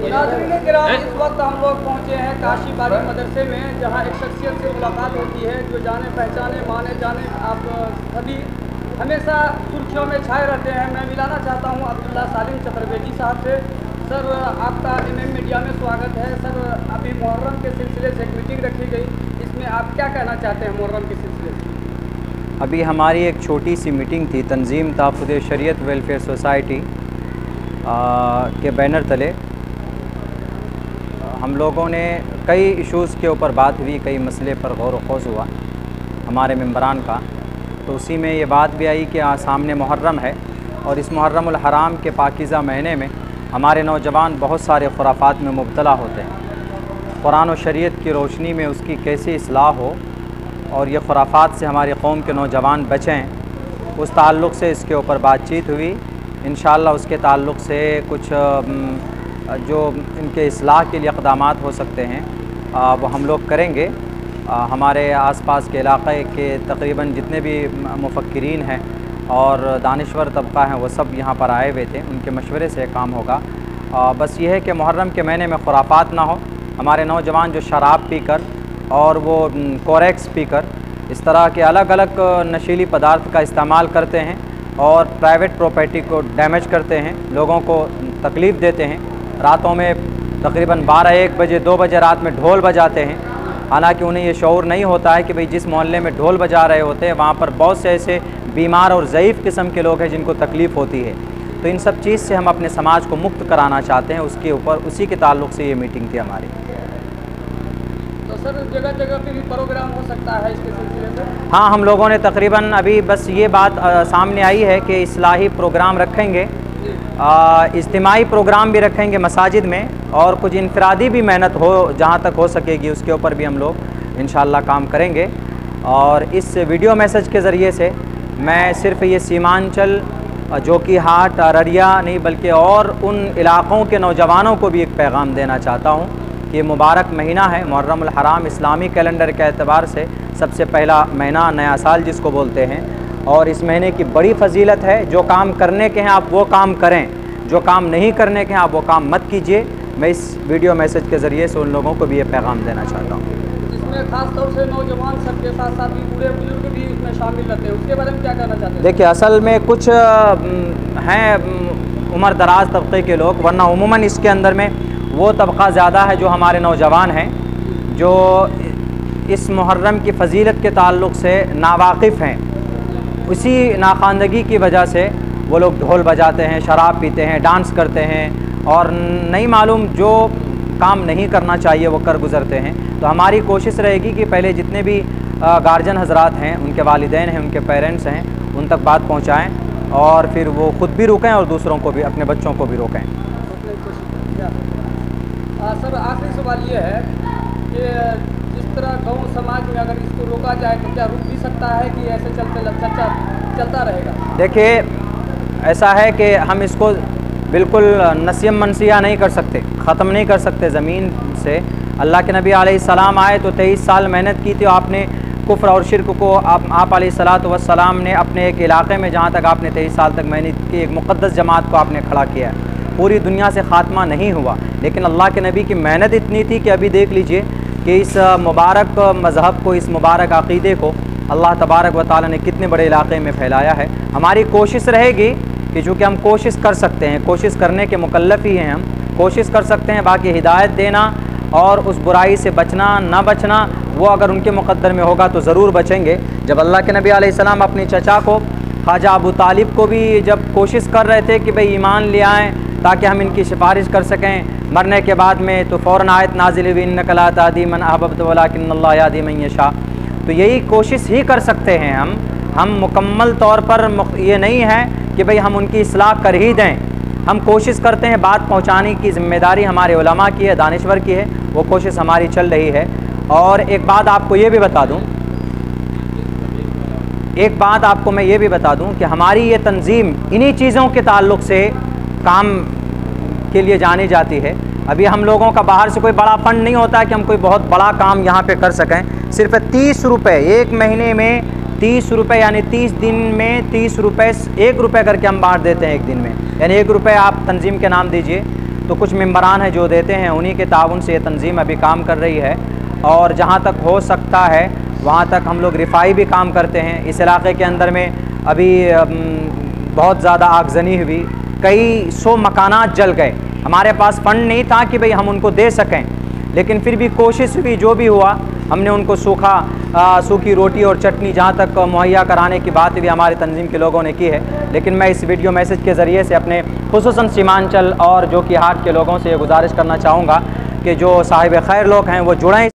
नाज़रीन किराम, इस वक्त हम लोग पहुँचे हैं काशी बारी मदरसे में, जहाँ एक शख्सियत से मुलाकात होती है जो जाने पहचाने माने जाने आप सभी हमेशा सुर्खियों में छाए रहते हैं। मैं मिलाना चाहता हूँ अब्दुल्ला सालिम चतुर्वेदी साहब से। सर, आपका MM मीडिया में स्वागत है। सर, अभी मुहर्रम के सिलसिले से एक मीटिंग रखी गई, इसमें आप क्या कहना चाहते हैं मुहर्रम के सिलसिले से? अभी हमारी एक छोटी सी मीटिंग थी तंजीम तहफ़्फ़ुज़ शरीयत वेलफेयर सोसाइटी के बैनर तले। हम लोगों ने कई इश्यूज़ के ऊपर बात हुई, कई मसले पर गौर व ख़ौज़ हुआ हमारे मेंबरान का। तो उसी में ये बात भी आई कि सामने मुहर्रम है और इस मुहर्रमुल हराम के पाकीज़ा महीने में हमारे नौजवान बहुत सारे खुराफात में मुब्तला होते हैं। कुरान और शरीयत की रोशनी में उसकी कैसे इस्लाह हो और ये खुराफात से हमारी कौम के नौजवान बचें, उस ताल्लुक़ से इसके ऊपर बातचीत हुई। इंशाअल्लाह उसके ताल्लुक़ से कुछ जो इनके इस्लाह के लिए इक़दामात हो सकते हैं वो हम लोग करेंगे। हमारे आसपास के इलाक़े के तकरीबन जितने भी मुफ़क्किरीन हैं और दानिश्वर तबक़ा हैं वो सब यहाँ पर आए हुए थे, उनके मशवरे से काम होगा। बस ये है कि मुहर्रम के महीने में खुराफात ना हो। हमारे नौजवान जो शराब पीकर और वो कोरेक्स पीकर इस तरह के अलग अलग नशीली पदार्थ का इस्तेमाल करते हैं और प्राइवेट प्रॉपर्टी को डैमेज करते हैं, लोगों को तकलीफ़ देते हैं। रातों में तकरीबन 12-1 बजे 2 बजे रात में ढोल बजाते हैं, हालांकि उन्हें ये शऊर नहीं होता है कि भाई जिस मोहल्ले में ढोल बजा रहे होते हैं वहाँ पर बहुत से ऐसे बीमार और ज़ईफ़ किस्म के लोग हैं जिनको तकलीफ़ होती है। तो इन सब चीज़ से हम अपने समाज को मुक्त कराना चाहते हैं, उसके ऊपर उसी के ताल्लुक़ से ये मीटिंग थी हमारी। तो सर, जगह जगह पे भी प्रोग्राम हो सकता है इसके सिलसिले में? हाँ, हम लोगों ने तकरीबन अभी बस ये बात सामने आई है कि इस्लाही प्रोग्राम रखेंगे, इज्तिमाई प्रोग्राम भी रखेंगे मसाजिद में, और कुछ इनफरादी भी मेहनत हो जहाँ तक हो सकेगी उसके ऊपर भी हम लोग इंशाअल्लाह काम करेंगे। और इस वीडियो मैसेज के ज़रिए से मैं सिर्फ़ ये सीमांचल जोकीहाट अररिया नहीं बल्कि और उन इलाक़ों के नौजवानों को भी एक पैगाम देना चाहता हूँ कि मुबारक महीना है मुहर्रमुल हराम। इस्लामी कैलेंडर के एतबार से सबसे पहला महीना नया साल जिसको बोलते हैं, और इस महीने की बड़ी फजीलत है। जो काम करने के हैं आप वो काम करें, जो काम नहीं करने के हैं आप वो काम मत कीजिए। मैं इस वीडियो मैसेज के ज़रिए से उन लोगों को भी ये पैगाम देना चाहता हूँ। इसमें खास तौर से नौजवान सबके साथ साथ भी बूढ़े बुजुर्ग भी इसमें शामिल रहते हैं, उसके बारे में क्या कहना चाहते हैं? देखिए, असल में कुछ हैं उम्र दराज तबके के लोग, वरना उमूमन इसके अंदर में वो तबका ज़्यादा है जो हमारे नौजवान हैं, जो इस मुहर्रम की फजीलत के ताल्लुक़ से नावाकिफ़ हैं। उसी नाखानदगी की वजह से वो लोग ढोल बजाते हैं, शराब पीते हैं, डांस करते हैं और नहीं मालूम जो काम नहीं करना चाहिए वो कर गुज़रते हैं। तो हमारी कोशिश रहेगी कि पहले जितने भी गार्जियन हजरात हैं, उनके वालिदैन हैं, उनके पेरेंट्स हैं, उन तक बात पहुँचाएँ और फिर वो ख़ुद भी रुकें और दूसरों को भी, अपने बच्चों को भी रोकें। सर, आखिरी सवाल ये है कि जिस तरह गाँव समाज में अगर इसको रोका जाए तो क्या रुक भी सकता है कि ऐसे चलता रहेगा? देखिए, ऐसा है कि हम इसको बिल्कुल नसीम मनसिया नहीं कर सकते, ख़त्म नहीं कर सकते ज़मीन से। अल्लाह के नबी अलैहिस्सलाम आए तो 23 साल मेहनत की थी, आपने कुफ्र और शिर्क को आप अलैहिस्सलातु वस्सलाम ने अपने एक इलाक़े में, जहाँ तक आपने 23 साल तक मेहनत की, एक मुक़द्दस जमात को आपने खड़ा किया। पूरी दुनिया से ख़ात्मा नहीं हुआ, लेकिन अल्लाह के नबी की मेहनत इतनी थी कि अभी देख लीजिए कि इस मुबारक मज़हब को, इस मुबारक अक़ीदे को अल्लाह तबारक व तआला ने कितने बड़े इलाक़े में फैलाया है। हमारी कोशिश रहेगी कि चूँकि हम कोशिश कर सकते हैं, कोशिश करने के मुकल्लफ़ ही हैं, हम कोशिश कर सकते हैं। बाकी हिदायत देना और उस बुराई से बचना ना बचना वो अगर उनके मुक़द्दर में होगा तो ज़रूर बचेंगे। जब अल्लाह के नबी अलैहिस्सलाम अपने चचा को, ख्वाजा अबू तालिब को भी जब कोशिश कर रहे थे कि भाई ईमान ले आएँ ताकि हम इनकी सिफारिश कर सकें मरने के बाद में, तो फ़ौरन आयत नाज़िल हुई, इन्नका ला तहदी मन अहबब्त वलाकिन्नल्लाह यहदी मन यशा। तो यही कोशिश ही कर सकते हैं हम मुकम्मल तौर पर ये नहीं है कि भाई हम उनकी इस्लाह कर ही दें। हम कोशिश करते हैं, बात पहुंचाने की ज़िम्मेदारी हमारे उलमा की है, दानिश्वर की है, वो कोशिश हमारी चल रही है। और एक बात आपको ये भी बता दूं, एक बात आपको मैं ये भी बता दूं कि हमारी ये तंजीम इन्हीं चीज़ों के ताल्लुक़ से काम के लिए जानी जाती है। अभी हम लोगों का बाहर से कोई बड़ा फंड नहीं होता है कि हम कोई बहुत बड़ा काम यहाँ पे कर सकें। सिर्फ 30 रुपये एक महीने में, 30 रुपये यानी 30 दिन में 30 रुपये, 1 रुपये करके हम बांट देते हैं एक दिन में। यानी 1 रुपये आप तंजीम के नाम दीजिए तो कुछ मेंबरान हैं जो देते हैं, उन्हीं के ताउन से ये तंजीम अभी काम कर रही है। और जहाँ तक हो सकता है वहाँ तक हम लोग रिफाई भी काम करते हैं। इस इलाके के अंदर में अभी बहुत ज़्यादा आगजनी हुई, कई 100 मकानात जल गए। हमारे पास फ़ंड नहीं था कि भाई हम उनको दे सकें, लेकिन फिर भी कोशिश हुई, जो भी हुआ हमने उनको सूखी रोटी और चटनी जहाँ तक मुहैया कराने की बात भी हमारे तंजीम के लोगों ने की है। लेकिन मैं इस वीडियो मैसेज के ज़रिए से अपने खुसूसन सीमांचल और जो कि हाट के लोगों से ये गुजारिश करना चाहूँगा कि जो साहिब खैर लोग हैं वो जुड़ें।